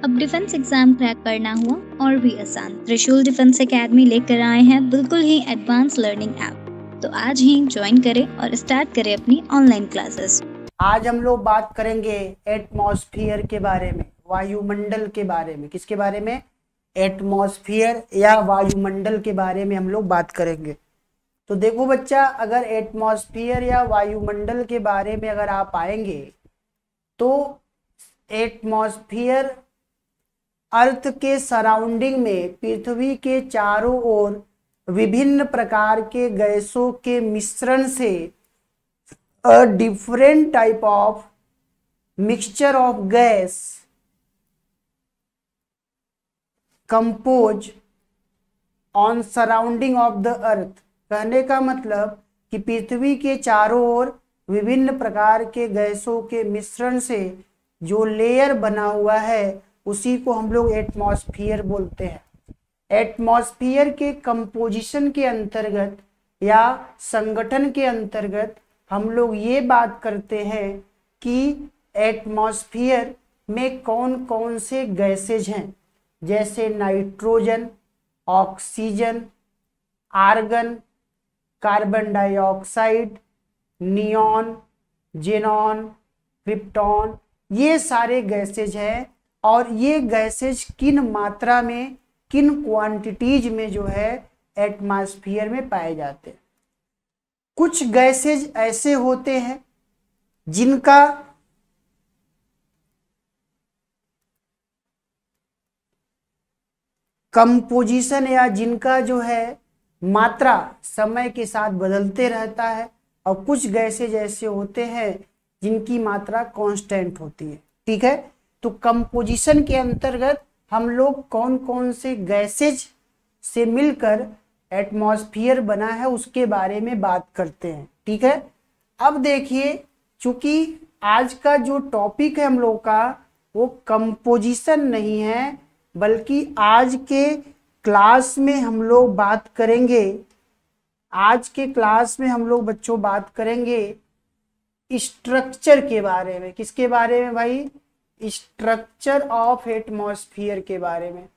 अब defence exam crack करना हुआ और भी आसान। त्रिशूल डिफेंस एकेडमी लेकर आए हैं बिल्कुल ही एडवांस लर्निंग ऐप। तो आज ही ज्वाइन करें और स्टार्ट करें अपनी ऑनलाइन क्लासेस। आज हम लोग बात करेंगे एटमॉस्फेयर के बारे में, वायुमंडल के बारे में। किसके बारे में? एटमॉस्फेयर या वायुमंडल के बारे में हम लोग बात करेंगे। तो देखो बच्चा, अगर एटमॉस्फेयर या वायुमंडल के बारे में अगर आप आएंगे तो एटमॉस्फेयर अर्थ के सराउंडिंग में पृथ्वी के चारों ओर विभिन्न प्रकार के गैसों के मिश्रण से a different type of mixture of gas compose on surrounding of the earth। कहने का मतलब कि पृथ्वी के चारों ओर विभिन्न प्रकार के गैसों के मिश्रण से जो लेयर बना हुआ है उसी को हम लोग एटमॉस्फेयर बोलते हैं। एटमॉस्फेयर के कंपोजिशन के अंतर्गत या संगठन के अंतर्गत हम लोग ये बात करते हैं कि एटमॉस्फेयर में कौन कौन से गैसेज हैं, जैसे nitrogen, oxygen, argon, carbon dioxide, neon, xenon, krypton, ये सारे गैसेज हैं। और ये गैसेज किन मात्रा में, किन क्वांटिटीज में जो है एटमॉस्फेयर में पाए जाते हैं। कुछ गैसेज ऐसे होते हैं जिनका कंपोजिशन या जिनका जो है मात्रा समय के साथ बदलते रहता है, और कुछ गैसेज ऐसे होते हैं जिनकी मात्रा कांस्टेंट होती है। ठीक है, तो कंपोजिशन के अंतर्गत हम लोग कौन कौन से गैसेज से मिलकर एटमॉस्फेयर बना है उसके बारे में बात करते हैं। ठीक है, अब देखिए, चूंकि आज का जो टॉपिक है हम लोग का वो कंपोजिशन नहीं है, बल्कि आज के क्लास में हम लोग बात करेंगे, आज के क्लास में हम लोग बच्चों बात करेंगे स्ट्रक्चर के बारे में। किसके बारे में भाई? स्ट्रक्चर ऑफ एटमॉस्फेयर के बारे में।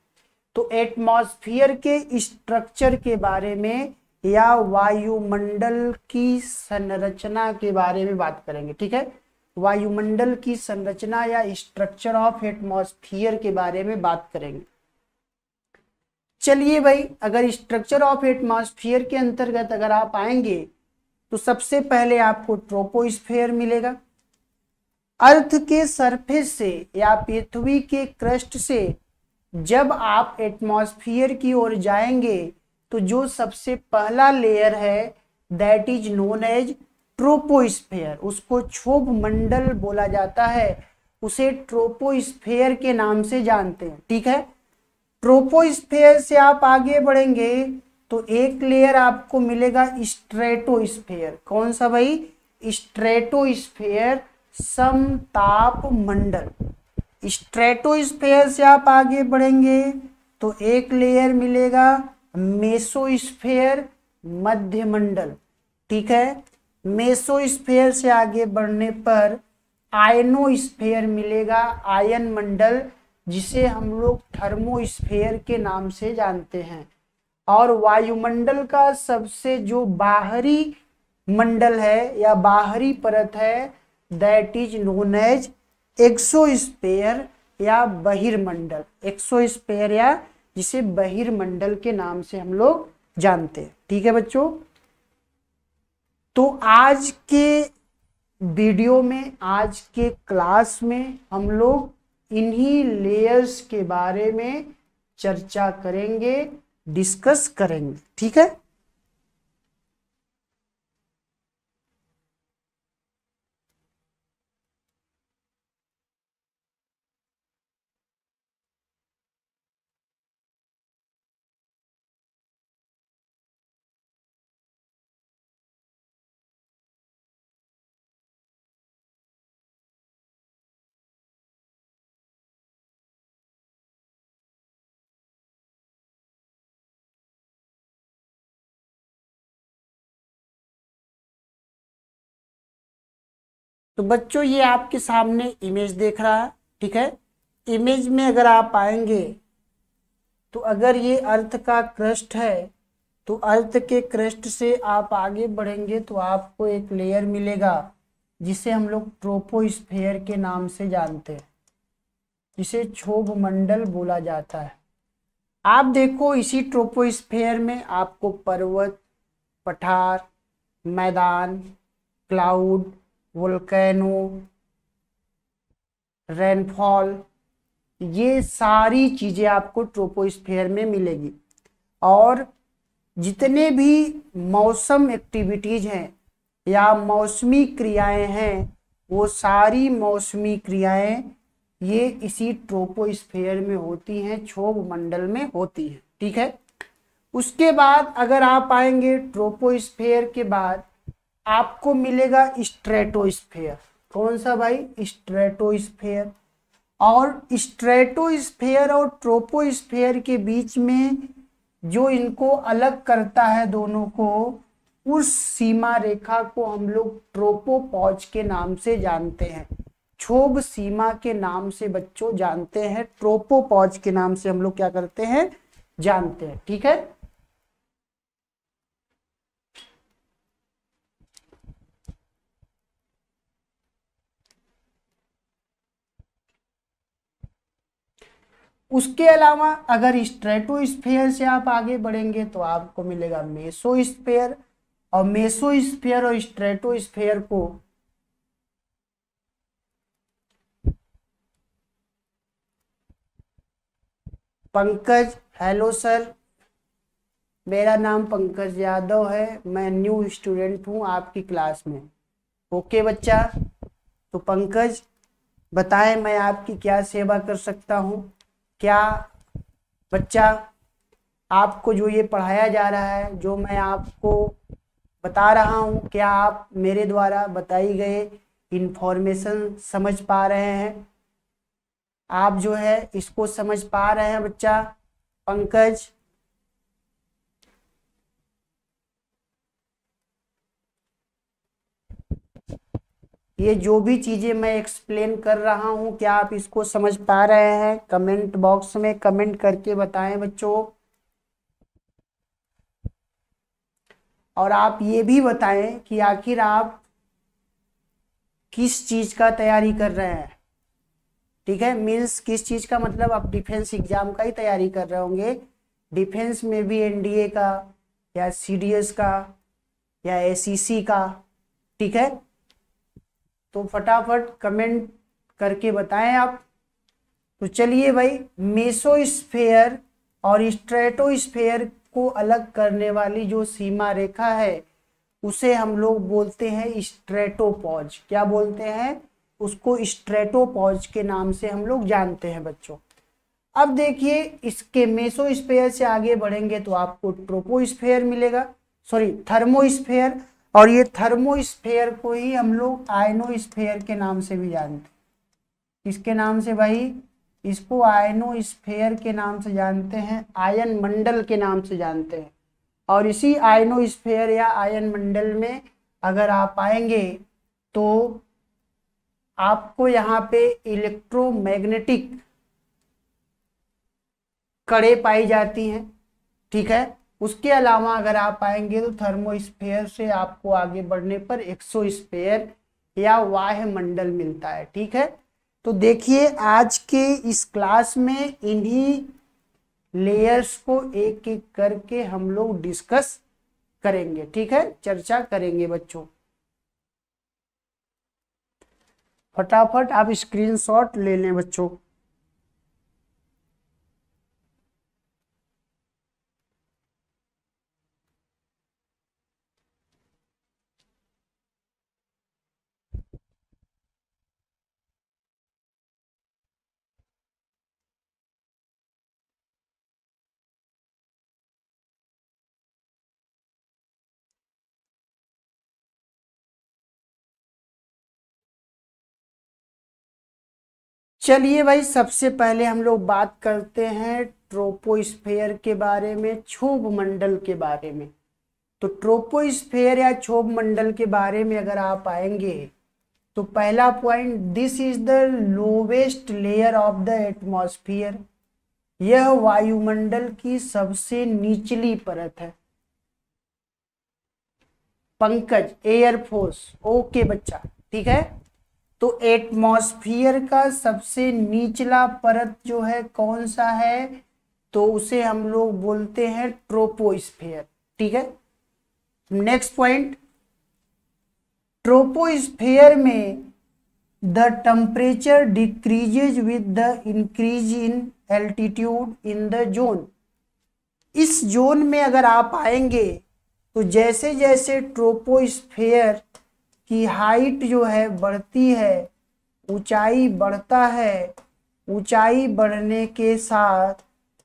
तो एटमॉस्फेयर के स्ट्रक्चर के बारे में या वायुमंडल की संरचना के बारे में बात करेंगे। ठीक है, वायुमंडल की संरचना या स्ट्रक्चर ऑफ एटमॉस्फेयर के बारे में बात करेंगे। चलिए भाई, अगर स्ट्रक्चर ऑफ एटमॉस्फेयर के अंतर्गत अगर आप आएंगे तो सबसे पहले आपको ट्रोपोस्फेयर मिलेगा। अर्थ के सरफेस से या पृथ्वी के क्रस्ट से जब आप एटमॉस्फेयर की ओर जाएंगे तो जो सबसे पहला लेयर है that is known as troposphere, उसको क्षोभ मंडल बोला जाता है, उसे ट्रोपोस्फेयर के नाम से जानते हैं। ठीक है, ट्रोपोस्फेयर से आप आगे बढ़ेंगे तो एक लेयर आपको मिलेगा स्ट्रेटोस्फेयर। कौन सा भाई? स्ट्रेटोस्फेयर, समताप मंडल। स्ट्रेटोस्फेयर से आप आगे बढ़ेंगे तो एक लेयर मिलेगा मेसोस्फेयर, मध्यमंडल। ठीक है, मेसोस्फेयर से आगे बढ़ने पर आयनोस्फेयर मिलेगा, आयन मंडल, जिसे हम लोग थर्मोस्फेयर के नाम से जानते हैं। और वायुमंडल का सबसे जो बाहरी मंडल है या बाहरी परत है that is known as exosphere या बहिर्मंडल। एक्सोस्फेयर या जिसे बहिर्मंडल के नाम से हम लोग जानते हैं। ठीक है बच्चों, तो आज के वीडियो में, आज के क्लास में हम लोग इन्हीं लेयर्स के बारे में चर्चा करेंगे, डिस्कस करेंगे। ठीक है, तो बच्चों ये आपके सामने इमेज देख रहा है। ठीक है, इमेज में अगर आप आएंगे तो अगर ये अर्थ का क्रस्ट है तो अर्थ के क्रस्ट से आप आगे बढ़ेंगे तो आपको एक लेयर मिलेगा जिसे हम लोग ट्रोपोस्फेयर के नाम से जानते हैं, जिसे क्षोभ मंडल बोला जाता है। आप देखो इसी ट्रोपोस्फेयर में आपको पर्वत, पठार, मैदान, क्लाउड, वोल्केनो, रेनफॉल, ये सारी चीजें आपको ट्रोपोस्फेयर में मिलेगी। और जितने भी मौसम एक्टिविटीज हैं या मौसमी क्रियाएं हैं, वो सारी मौसमी क्रियाएं ये इसी ट्रोपोस्फेयर में होती हैं, क्षोभ मंडल में होती हैं। ठीक है। उसके बाद अगर आप आएंगे ट्रोपोस्फेयर के बाद आपको मिलेगा स्ट्रेटोस्फेयर। कौन सा भाई? स्ट्रेटोस्फेयर। और स्ट्रेटोस्फेयर और ट्रोपोस्फेयर के बीच में जो इनको अलग करता है दोनों को, उस सीमा रेखा को हम लोग ट्रोपोपॉज के नाम से जानते हैं, क्षोभ सीमा के नाम से बच्चों जानते हैं, ट्रोपोपॉज के नाम से हम लोग क्या करते हैं? जानते हैं। ठीक है। उसके अलावा अगर स्ट्रेटोस्फेयर से आप आगे बढ़ेंगे तो आपको मिलेगा मेसोस्फेयर। और मेसोस्फेयर और स्ट्रेटोस्फेयर को पंकज, हेलो सर, मेरा नाम पंकज यादव है, मैं न्यू स्टूडेंट हूं आपकी क्लास में। ओके बच्चा, तो पंकज बताएं मैं आपकी क्या सेवा कर सकता हूं। क्या बच्चा आपको जो ये पढ़ाया जा रहा है, जो मैं आपको बता रहा हूँ, क्या आप मेरे द्वारा बताई गए इंफॉर्मेशन समझ पा रहे हैं? आप जो है इसको समझ पा रहे हैं बच्चा? पंकज, ये जो भी चीजें मैं एक्सप्लेन कर रहा हूँ क्या आप इसको समझ पा रहे हैं? कमेंट बॉक्स में कमेंट करके बताएं बच्चों। और आप ये भी बताएं कि आखिर आप किस चीज का तैयारी कर रहे हैं। ठीक है, मीन्स किस चीज का मतलब आप डिफेंस एग्जाम का ही तैयारी कर रहे होंगे। डिफेंस में भी एनडीए का या सीडीएस का या एसईसी का। ठीक है, तो फटाफट कमेंट करके बताएं आप। तो चलिए भाई, मेसोस्फेयर और स्ट्रेटोस्फेयर को अलग करने वाली जो सीमा रेखा है उसे हम लोग बोलते हैं स्ट्रेटोपॉज। क्या बोलते हैं उसको? स्ट्रेटोपॉज के नाम से हम लोग जानते हैं बच्चों। अब देखिए, इसके मेसोस्फेयर से आगे बढ़ेंगे तो आपको ट्रोपोस्फेयर मिलेगा, सॉरी थर्मोस्फेयर। और ये थर्मोस्फेयर को ही हम लोग आयनोस्फेयर के नाम से भी जानते हैं। किसके नाम से भाई? इसको आयनोस्फेयर के नाम से जानते हैं, आयन मंडल के नाम से जानते हैं। और इसी आयनोस्फेयर या आयन मंडल में अगर आप आएंगे तो आपको यहाँ पे इलेक्ट्रोमैग्नेटिक कड़े पाई जाती हैं। ठीक है, उसके अलावा अगर आप आएंगे तो थर्मोस्फेयर से आपको आगे बढ़ने पर एक्सोस्फेयर या वायुमंडल मिलता है। ठीक है, तो देखिए आज के इस क्लास में इन्हीं लेयर्स को एक एक करके हम लोग डिस्कस करेंगे। ठीक है, चर्चा करेंगे बच्चों। फटाफट आप स्क्रीनशॉट ले लें बच्चों। चलिए भाई, सबसे पहले हम लोग बात करते हैं ट्रोपोस्फेयर के बारे में, क्षोभ मंडल के बारे में। तो ट्रोपोस्फेयर या क्षोभ मंडल के बारे में अगर आप आएंगे तो पहला point, this is the lowest layer of the atmosphere, यह वायुमंडल की सबसे निचली परत है। पंकज, एयरफोर्स, ओके बच्चा, ठीक है। तो एटमॉस्फेयर का सबसे निचला परत जो है कौन सा है, तो उसे हम लोग बोलते हैं ट्रोपोस्फेयर, ठीक है। नेक्स्ट पॉइंट, ट्रोपोस्फेयर में the temperature decreases with the increase in altitude in the zone. इस जोन में अगर आप आएंगे तो जैसे जैसे ट्रोपोस्फेयर की हाइट जो है बढ़ती है, ऊंचाई बढ़ता है, ऊंचाई बढ़ने के साथ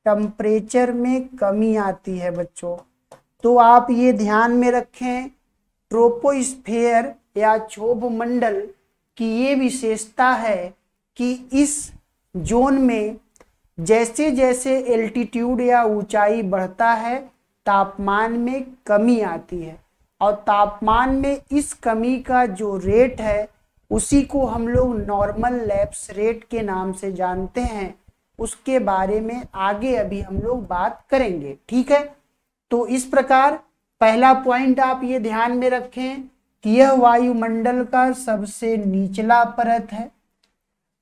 टेम्परेचर में कमी आती है बच्चों। तो आप ये ध्यान में रखें, ट्रोपोस्फेयर या क्षोभ मंडल की ये विशेषता है कि इस जोन में जैसे जैसे एल्टीट्यूड या ऊंचाई बढ़ता है तापमान में कमी आती है, और तापमान में इस कमी का जो रेट है उसी को हम लोग नॉर्मल लैप्स रेट के नाम से जानते हैं। उसके बारे में आगे अभी हम लोग बात करेंगे, ठीक है। तो इस प्रकार पहला पॉइंट आप ये ध्यान में रखें कि यह वायुमंडल का सबसे निचला परत है।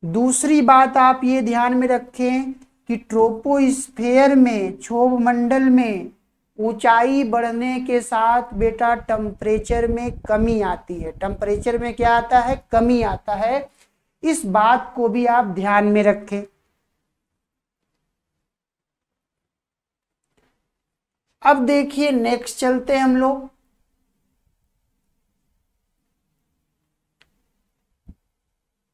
दूसरी बात आप ये ध्यान में रखें कि ट्रोपोस्फेयर में, क्षोभ मंडल में ऊंचाई बढ़ने के साथ बेटा टेम्परेचर में कमी आती है। टेम्परेचर में क्या आता है, कमी आता है। इस बात को भी आप ध्यान में रखें। अब देखिए नेक्स्ट चलते हैं हम लोग।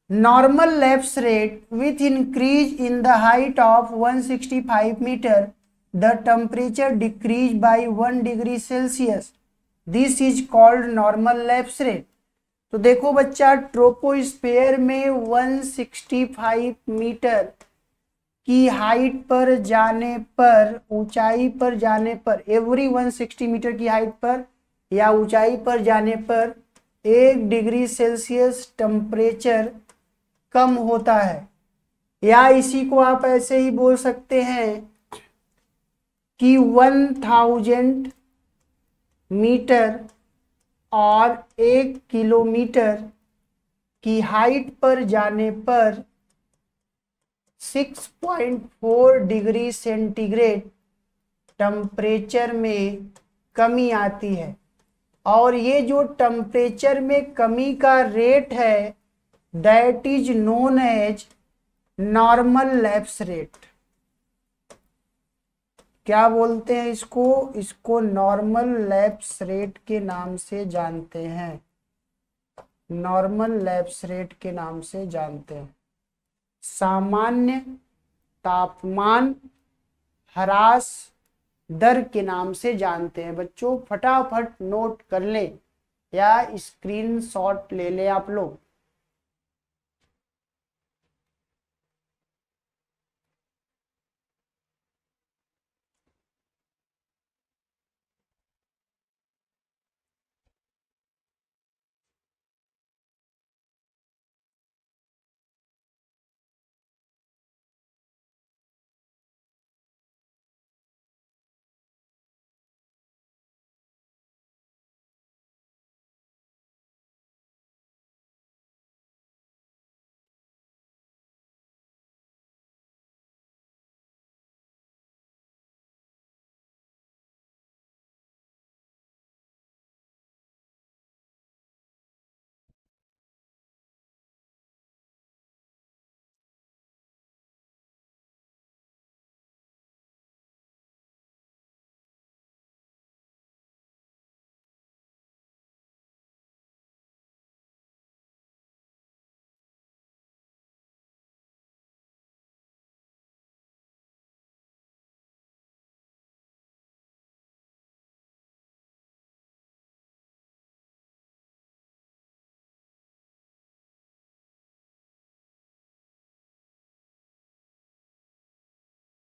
Normal lapse rate with increase in the height of 165 metre the temperature decrease by 1 degree Celsius. This is called normal lapse rate. तो देखो बच्चा, ट्रोपोस्फेयर में 165 मीटर की हाइट पर जाने पर, ऊंचाई पर जाने पर, एवरी 160 मीटर की हाइट पर या ऊंचाई पर जाने पर 1 डिग्री सेल्सियस टेम्परेचर कम होता है। या इसी को आप ऐसे ही बोल सकते हैं कि 1000 मीटर और 1 किलोमीटर की हाइट पर जाने पर 6.4 डिग्री सेंटीग्रेड टेम्परेचर में कमी आती है। और ये जो टेम्परेचर में कमी का रेट है that is known as normal lapse rate. क्या बोलते हैं इसको, इसको नॉर्मल लैप्स रेट के नाम से जानते हैं। नॉर्मल लैप्स रेट के नाम से जानते हैं। सामान्य तापमान ह्रास दर के नाम से जानते हैं। बच्चों फटाफट नोट कर ले या स्क्रीनशॉट ले ले आप लोग।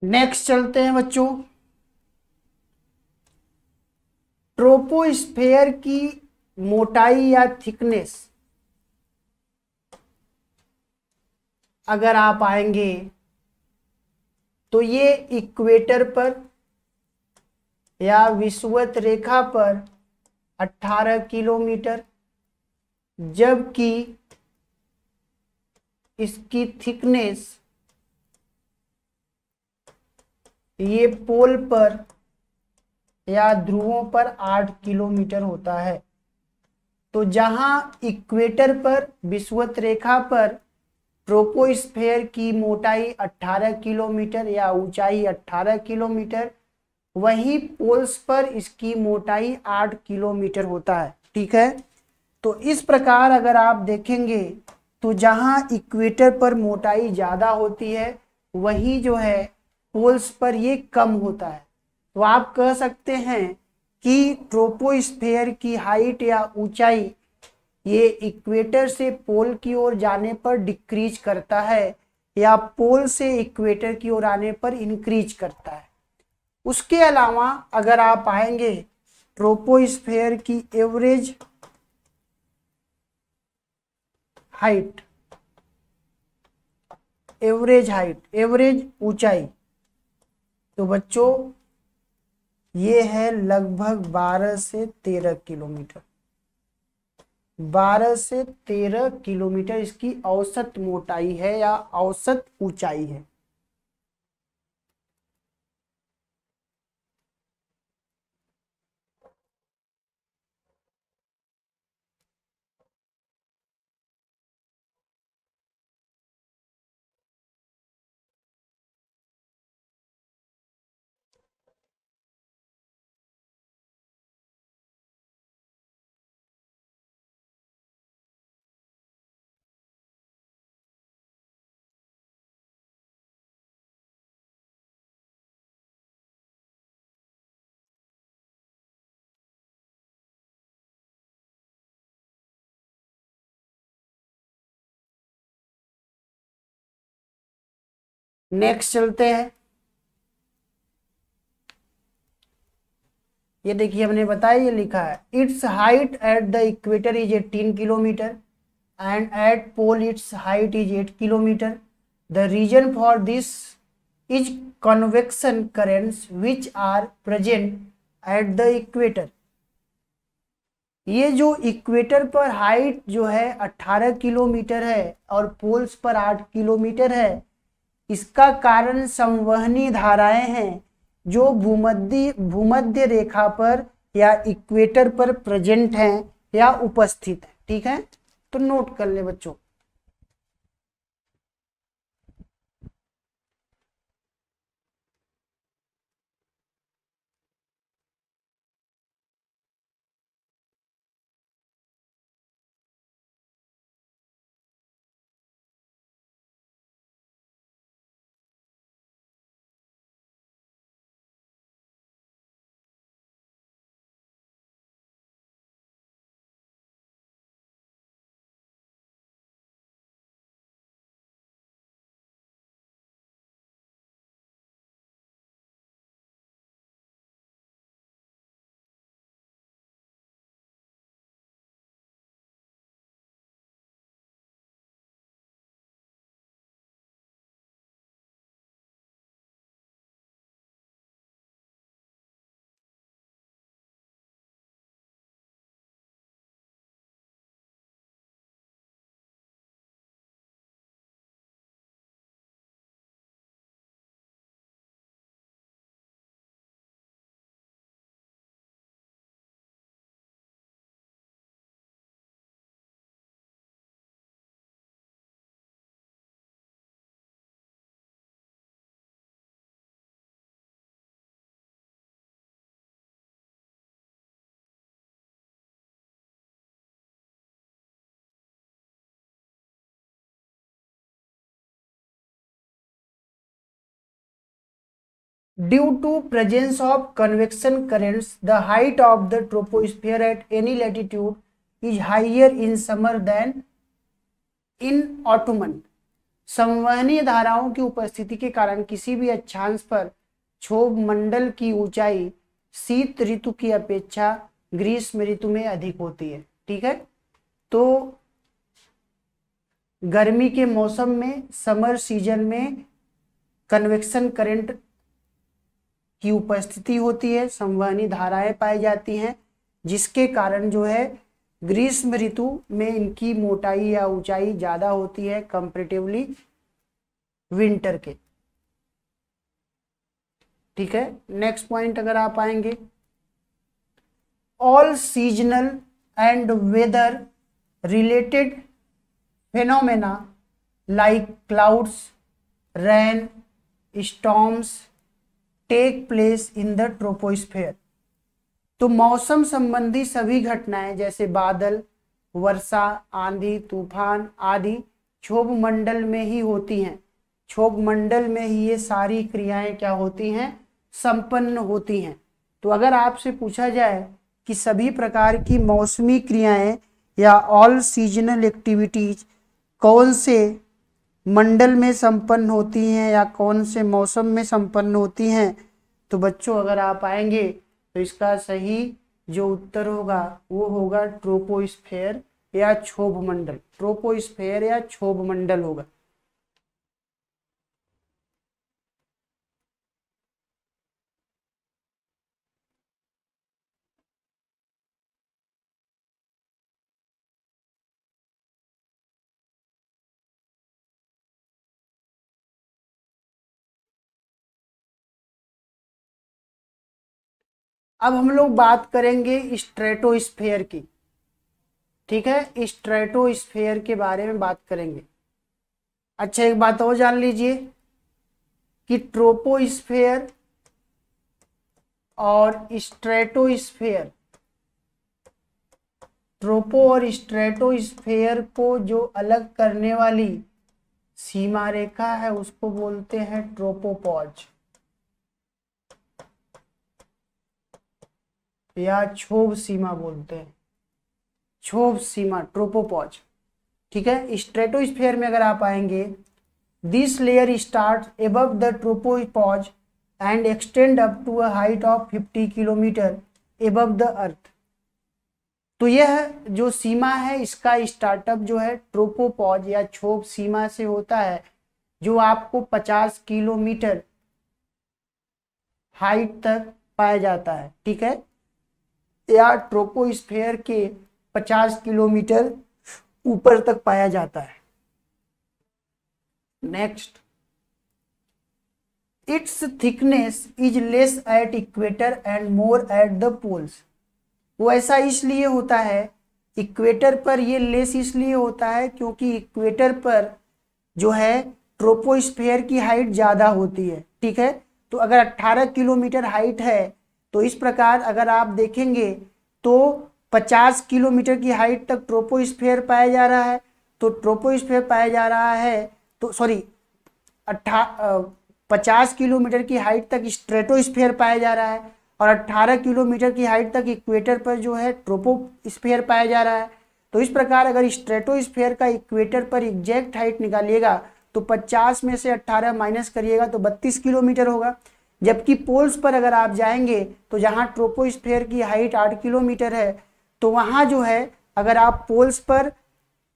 नेक्स्ट चलते हैं बच्चों। ट्रोपोस्फेयर की मोटाई या थिकनेस अगर आप आएंगे तो ये इक्वेटर पर या विषुवत रेखा पर 18 किलोमीटर, जबकि इसकी थिकनेस ये पोल पर या ध्रुवों पर 8 किलोमीटर होता है। तो जहां इक्वेटर पर विषुवत रेखा पर ट्रोपोस्फेयर की मोटाई 18 किलोमीटर या ऊंचाई 18 किलोमीटर, वहीं पोल्स पर इसकी मोटाई 8 किलोमीटर होता है। ठीक है, तो इस प्रकार अगर आप देखेंगे तो जहां इक्वेटर पर मोटाई ज़्यादा होती है वहीं जो है पोल्स पर ये कम होता है। तो आप कह सकते हैं कि ट्रोपोस्फेयर की हाइट या ऊंचाई ये इक्वेटर से पोल की ओर जाने पर डिक्रीज करता है या पोल से इक्वेटर की ओर आने पर इंक्रीज करता है। उसके अलावा अगर आप आएंगे ट्रोपोस्फेयर की एवरेज हाइट, एवरेज ऊंचाई, तो बच्चों ये है लगभग 12 से 13 किलोमीटर। 12 से 13 किलोमीटर इसकी औसत मोटाई है या औसत ऊंचाई है। नेक्स्ट चलते हैं। ये देखिए हमने बताया, ये लिखा है its height at the equator is 18 kilometre and at pole its height is 8 kilometre. The reason for this is convection currents which are present at the equator. ये जो इक्वेटर पर हाइट जो है 18 किलोमीटर है और पोल्स पर 8 kilometre है, इसका कारण संवहनी धाराएं हैं जो भूमध्य रेखा पर या इक्वेटर पर प्रेजेंट हैं या उपस्थित है। ठीक है, तो नोट कर ले बच्चों। Due to presence of convection currents, the height of the troposphere at any latitude is higher in summer than in autumn. संवहनीय धाराओं की उपस्थिति के कारण किसी भी अक्षांश पर क्षोभ मंडल की ऊंचाई शीत ऋतु की अपेक्षा ग्रीष्म ऋतु में अधिक होती है। ठीक है, तो गर्मी के मौसम में, समर सीजन में कन्वेक्शन करंट की उपस्थिति होती है, संवहनी धाराएं पाई जाती हैं, जिसके कारण जो है ग्रीष्म ऋतु में इनकी मोटाई या ऊंचाई ज्यादा होती है कंपैरेटिवली विंटर के। ठीक है, नेक्स्ट पॉइंट अगर आप आएंगे, all seasonal and weather related phenomena like clouds, rain, storms take place in the troposphere। तो मौसम संबंधी सभी घटनाएं जैसे बादल, वर्षा, आंधी, तूफान आदि क्षोभ मंडल में ही होती हैं। क्षोभ मंडल में ही ये सारी क्रियाएं क्या होती हैं, संपन्न होती हैं। तो अगर आपसे पूछा जाए कि सभी प्रकार की मौसमी क्रियाएं या ऑल सीजनल एक्टिविटीज कौन से मंडल में संपन्न होती हैं या कौन से मौसम में संपन्न होती हैं, तो बच्चों अगर आप आएंगे तो इसका सही जो उत्तर होगा वो होगा ट्रोपोस्फेयर या क्षोभ मंडल। ट्रोपोस्फेयर या क्षोभ मंडल होगा। अब हम लोग बात करेंगे स्ट्रेटोस्फेयर की। ठीक है, स्ट्रेटोस्फेयर के बारे में बात करेंगे। अच्छा, एक बात और जान लीजिए कि ट्रोपोस्फेयर और स्ट्रेटोस्फेयर, ट्रोपो और स्ट्रेटोस्फेयर को जो अलग करने वाली सीमा रेखा है उसको बोलते हैं ट्रोपोपॉज या क्षोभ सीमा बोलते हैं, क्षोभ सीमा, ट्रोपोपॉज। ठीक है, स्ट्रेटोस्फेयर में अगर आप आएंगे, this layer start above the tropopause and extend up to a height of 50 kilometre above the earth. तो यह जो सीमा है इसका स्टार्टअप जो है ट्रोपोपॉज या क्षोभ सीमा से होता है, जो आपको 50 किलोमीटर हाइट तक पाया जाता है। ठीक है, या ट्रोपोस्फेयर के 50 किलोमीटर ऊपर तक पाया जाता है। Next, its thickness is less at equator and more at the poles. वो ऐसा इसलिए होता है, इक्वेटर पर ये लेस इसलिए होता है क्योंकि इक्वेटर पर जो है ट्रोपोस्फेयर की हाइट ज्यादा होती है। ठीक है, तो अगर 18 किलोमीटर हाइट है तो इस प्रकार अगर आप देखेंगे तो 50 किलोमीटर की हाइट तक ट्रोपोस्फेयर पाया जा रहा है, तो ट्रोपोस्फेयर पाया जा रहा है, तो सॉरी 50 किलोमीटर की हाइट तक स्ट्रेटोस्फेयर पाया जा रहा है और 18 किलोमीटर की हाइट तक इक्वेटर पर जो है ट्रोपोस्फेयर पाया जा रहा है। तो इस प्रकार अगर स्ट्रेटोस्फेयर का इक्वेटर पर एग्जैक्ट हाइट निकालिएगा तो 50 में से 18 माइनस करिएगा तो 32 किलोमीटर होगा। जबकि पोल्स पर अगर आप जाएंगे तो जहां ट्रोपोस्फेयर की हाइट 8 किलोमीटर है, तो वहां जो है अगर आप पोल्स पर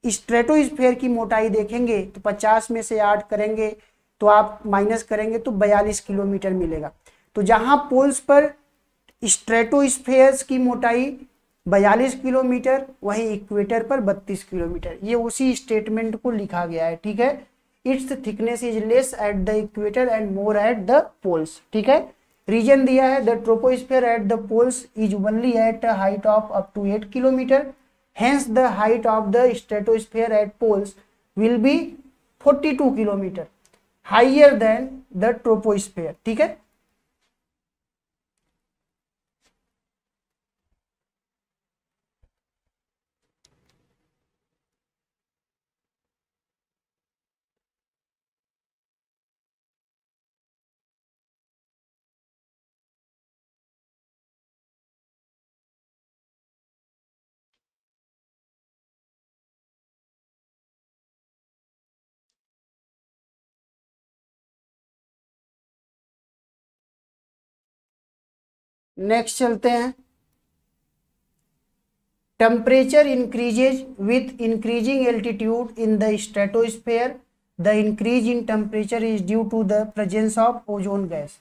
स्ट्रेटोस्फेयर की मोटाई देखेंगे तो 50 में से 8 करेंगे तो आप माइनस करेंगे तो 42 किलोमीटर मिलेगा। तो जहां पोल्स पर स्ट्रेटोस्फेयर की मोटाई 42 किलोमीटर, वहीं इक्वेटर पर 32 किलोमीटर। ये उसी स्टेटमेंट को लिखा गया है। ठीक है, its thickness is less at the equator and more at the poles. ठीक है, रीजन दिया है, the troposphere at the poles is only at a height of up to 8 kilometre, hence the height of the stratosphere at poles will be 42 kilometre higher than the troposphere. ठीक है, next चलते हैं, temperature increases with increasing altitude in the stratosphere, the increase in temperature is due to the presence of ozone gas.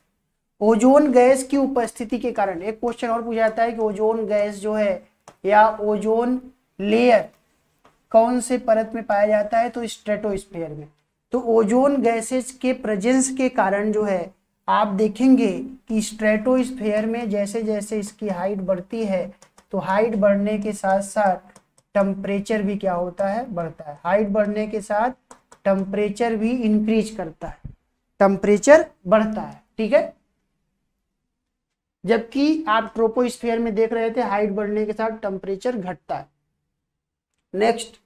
Ozone gas की उपस्थिति के कारण, एक question और पूछा जाता है कि ओजोन गैस जो है या ओजोन लेयर कौन से परत में पाया जाता है, तो स्ट्रेटोस्फेयर में। तो ओजोन गैसेज के प्रेजेंस के कारण जो है आप देखेंगे कि स्ट्रेटोस्फेयर में जैसे जैसे इसकी हाइट बढ़ती है तो हाइट बढ़ने के साथ साथ टेम्परेचर भी क्या होता है, बढ़ता है। हाइट बढ़ने के साथ टेम्परेचर भी इंक्रीज करता है, टेम्परेचर बढ़ता है, ठीक है। जबकि आप ट्रोपोस्फेयर में देख रहे थे हाइट बढ़ने के साथ टेम्परेचर घटता है। Next,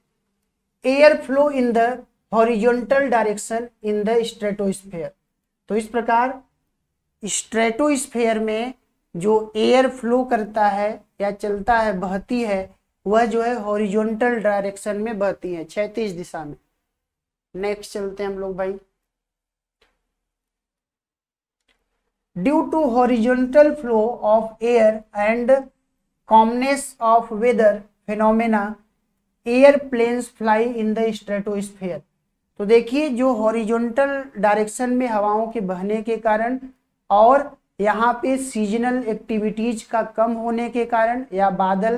air flow in the horizontal direction in the stratosphere. तो इस प्रकार स्ट्रेटोस्फेयर में जो एयर फ्लो करता है या चलता है, बहती है, वह जो है हॉरिजॉन्टल डायरेक्शन में बहती है, क्षैतिज दिशा में। नेक्स्ट चलते हैं हम लोग भाई। Due to horizontal flow of air and commonness of weather phenomena airplanes fly in the stratosphere. तो देखिए जो हॉरिजॉन्टल डायरेक्शन में हवाओं के बहने के कारण और यहाँ पे सीजनल एक्टिविटीज का कम होने के कारण या बादल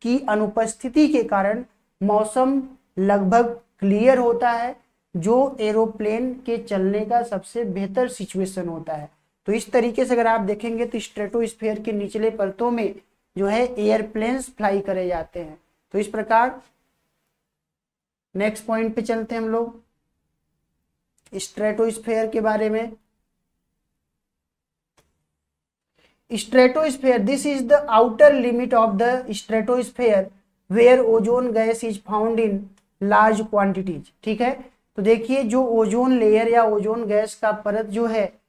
की अनुपस्थिति के कारण मौसम लगभग क्लियर होता है, जो एरोप्लेन के चलने का सबसे बेहतर सिचुएशन होता है। तो इस तरीके से अगर आप देखेंगे तो स्ट्रेटोस्फेयर के निचले परतों में जो है एयरप्लेन्स फ्लाई करे जाते हैं। तो इस प्रकार नेक्स्ट पॉइंट पे चलते हैं हम लोग स्ट्रेटोस्फेयर के बारे में। Stratosphere, this is the outer limit of the stratosphere where ozone gas is found in large quantities. ठीक है, तो देखिए जो ओजोन लेयर या ओजोन गैस का परत जो है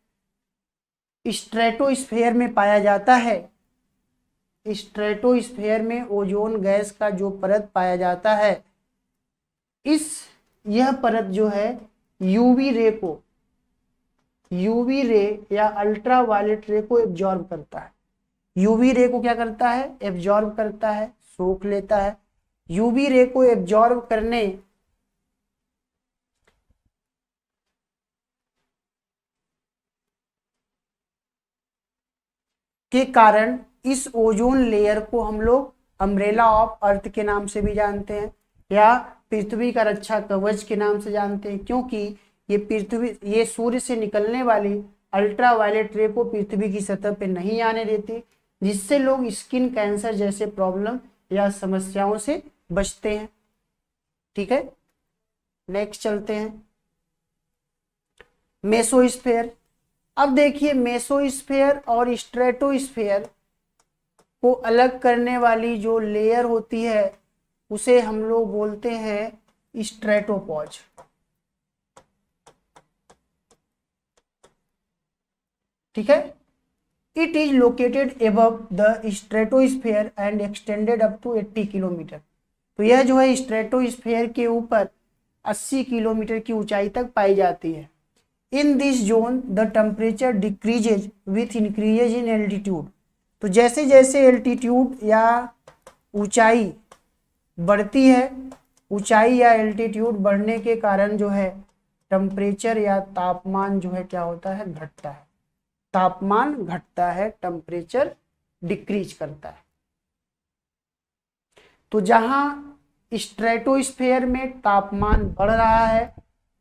स्ट्रेटोस्फेयर में पाया जाता है, स्ट्रेटोस्फेयर में ओजोन गैस का जो परत पाया जाता है, यह परत जो है यूवी रे या अल्ट्रा वायलेट रे को एब्जॉर्ब करता है। यूवी रे को क्या करता है, एब्जॉर्ब करता है, सोख लेता है। यूवी रे को एब्जॉर्ब करने के कारण इस ओजोन लेयर को हम लोग अम्ब्रेला ऑफ अर्थ के नाम से भी जानते हैं या पृथ्वी का रक्षा कवच के नाम से जानते हैं, क्योंकि ये सूर्य से निकलने वाली अल्ट्रा वायलेट रे को पृथ्वी की सतह पे नहीं आने देती, जिससे लोग स्किन कैंसर जैसे प्रॉब्लम या समस्याओं से बचते हैं। ठीक है, नेक्स्ट चलते हैं मेसोस्फेयर। अब देखिए मेसोस्फेयर और स्ट्रेटोस्फेयर को अलग करने वाली जो लेयर होती है उसे हम लोग बोलते हैं स्ट्रेटोपॉज। ठीक है, it is located above the stratosphere and extended up to 80 kilometre. तो यह जो है स्ट्रेटोस्फेयर के ऊपर 80 किलोमीटर की ऊंचाई तक पाई जाती है। In this zone the temperature decreases with increases in altitude. तो जैसे जैसे एल्टीट्यूड या ऊंचाई बढ़ती है, ऊंचाई या एल्टीट्यूड बढ़ने के कारण जो है टेम्परेचर या तापमान जो है क्या होता है, घटता है। तापमान घटता है, टेम्परेचर डिक्रीज करता है। तो जहां स्ट्रेटोस्फेयर में तापमान बढ़ रहा है,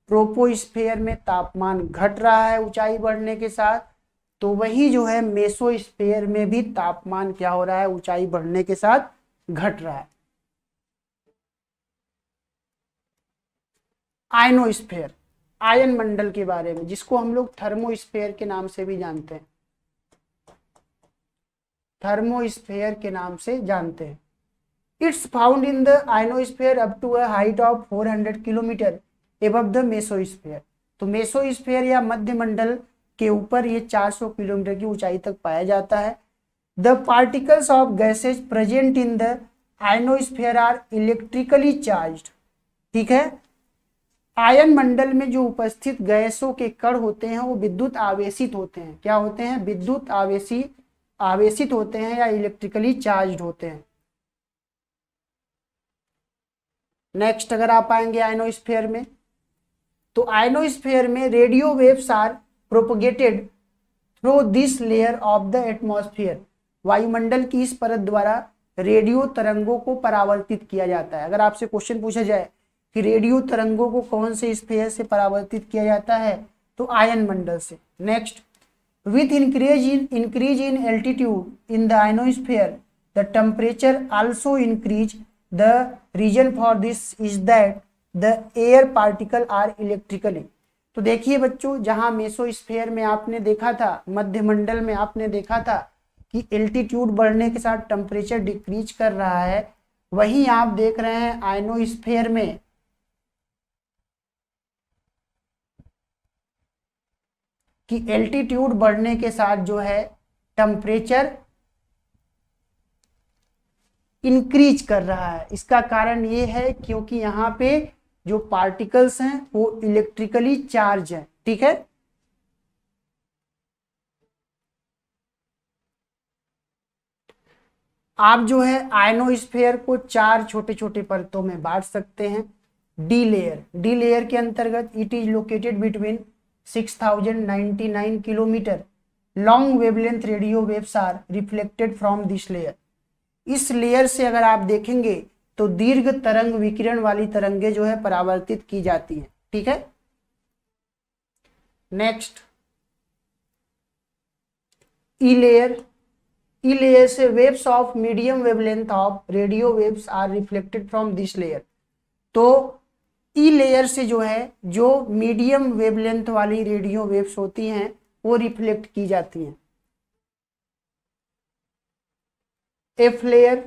ट्रोपोस्फेयर में तापमान घट रहा है ऊंचाई बढ़ने के साथ, तो वही जो है मेसोस्फेयर में भी तापमान क्या हो रहा है, ऊंचाई बढ़ने के साथ घट रहा है। आयनोस्फेयर, आयन मंडल के बारे में, जिसको हम लोग थर्मोस्फेयर के नाम से भी जानते हैं, थर्मोस्फेयर के नाम से जानते हैं। It's found in the ionosphere up to a height of 400 kilometre above the mesosphere. तो मेसोस्फेयर या मध्य मंडल के ऊपर ये 400 किलोमीटर की ऊंचाई तक पाया जाता है। The particles of gases present in the ionosphere are electrically charged. ठीक है, आयन मंडल में जो उपस्थित गैसों के कण होते हैं वो विद्युत आवेशित होते हैं। क्या होते हैं, विद्युत आवेशित होते हैं या इलेक्ट्रिकली चार्ज्ड होते हैं। नेक्स्ट अगर आप आएंगे आयनोस्फीयर में, तो आयनोस्फीयर में radio waves are propagated through this layer of the atmosphere. वायुमंडल की इस परत द्वारा रेडियो तरंगों को परावर्तित किया जाता है। अगर आपसे क्वेश्चन पूछा जाए कि रेडियो तरंगों को कौन से स्फीयर से परावर्तित किया जाता है, तो आयन मंडल से। Next, with increase in altitude in the ionosphere the temperature also increase. The reason for this is that the air particle are electrically. तो देखिए बच्चों, जहां मेसोस्फीयर में आपने देखा था, मध्यमंडल में आपने देखा था कि एल्टीट्यूड बढ़ने के साथ टेम्परेचर डिक्रीज कर रहा है, वहीं आप देख रहे हैं आयनोस्फीयर में कि एल्टीट्यूड बढ़ने के साथ जो है टेम्परेचर इंक्रीज कर रहा है। इसका कारण ये है क्योंकि यहाँ पे जो पार्टिकल्स हैं वो इलेक्ट्रिकली चार्ज है। ठीक है, आप जो है आयनोस्फीयर को 4 छोटे छोटे परतों में बांट सकते हैं। डी लेयर के अंतर्गत it is located between 6099 kilometre long wavelength radio waves are reflected from this layer. इस लेयर से अगर आप देखेंगे तो दीर्घ तरंग विकिरण वाली तरंगे जो है परावर्तित की जाती हैं। ठीक है, नेक्स्ट ई लेयर से waves of medium wavelength of radio waves are reflected from this layer. तो ई लेयर से जो है जो मीडियम वेवलेंथ वाली रेडियो वेव्स होती हैं वो रिफ्लेक्ट की जाती हैं। F layer,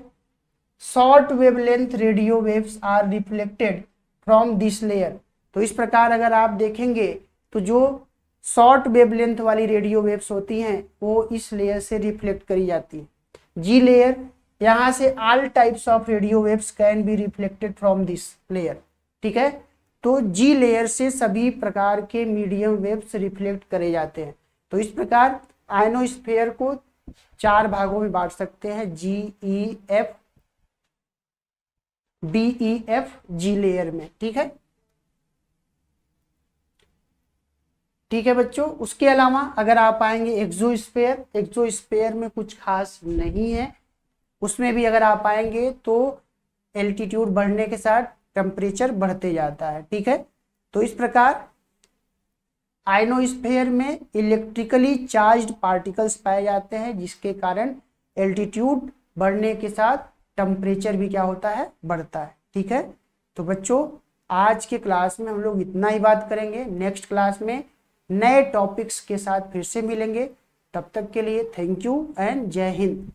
short wavelength radio waves are reflected from this layer. तो इस प्रकार अगर आप देखेंगे तो जो शॉर्ट वेवलेंथ वाली रेडियो वेव्स होती हैं वो इस लेयर से रिफ्लेक्ट करी जाती है। जी लेयर, यहाँ से all types of radio waves can be reflected from this layer. ठीक है, तो जी लेयर से सभी प्रकार के मीडियम वेव्स रिफ्लेक्ट करे जाते हैं। तो इस प्रकार आयनोस्फीयर को 4 भागों में बांट सकते हैं, G E F D E F G layer में। ठीक है, ठीक है बच्चों। उसके अलावा अगर आप आएंगे एक्सोस्फीयर में कुछ खास नहीं है। उसमें भी अगर आप आएंगे तो एल्टीट्यूड बढ़ने के साथ टेम्परेचर बढ़ते जाता है। ठीक है, तो इस प्रकार आयनोस्फीयर में इलेक्ट्रिकली चार्ज्ड पार्टिकल्स पाए जाते हैं, जिसके कारण एल्टीट्यूड बढ़ने के साथ टेम्परेचर भी क्या होता है, बढ़ता है। ठीक है, तो बच्चों आज के क्लास में हम लोग इतना ही बात करेंगे। नेक्स्ट क्लास में नए टॉपिक्स के साथ फिर से मिलेंगे। तब तक के लिए थैंक यू एंड जय हिंद।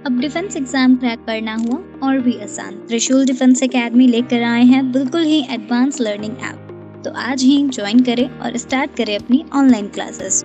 अब डिफेंस एग्जाम क्रैक करना हुआ और भी आसान, त्रिशूल डिफेंस एकेडमी लेकर आए हैं बिल्कुल ही एडवांस लर्निंग ऐप। तो आज ही ज्वाइन करें और स्टार्ट करें अपनी ऑनलाइन क्लासेस।